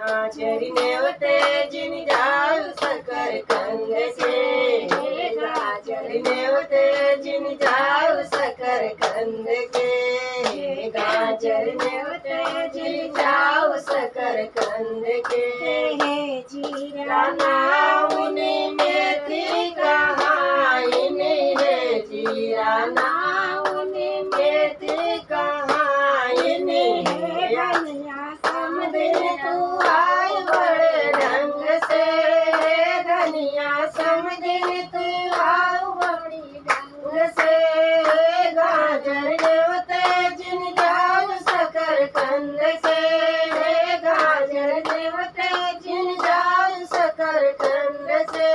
गाजर नेवते जिन जाऊ शकर कंद के, गाजर नेवते जिन जाऊ शकर कंद के, गाजर नेवते जिन जाऊ शकर कंद के। जीरा नाउनी मेथी कहानी है, जीरा नाउनी मेथी कहानी है। समदिन तू आए बड़े ढंग से, धनिया समदिन तू आओ बड़ी ढंग से। गाजर नेवते जिन जाऊ शकर कंद से, गाजर नेवते जिन जाऊ शकर कंद से।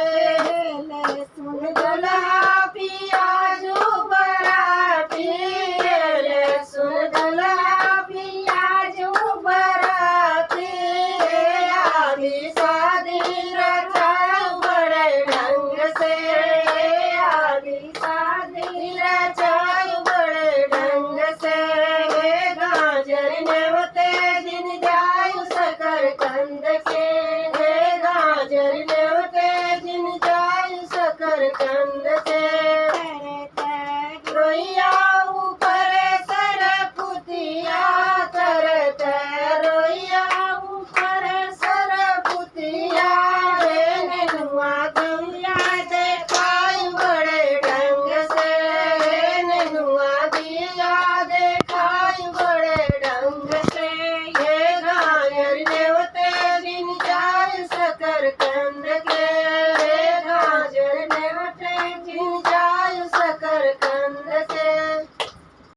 लहसुन दुल्हा पियाजू बराती, लहसुन दुल्हा पियाजू बराती, आदि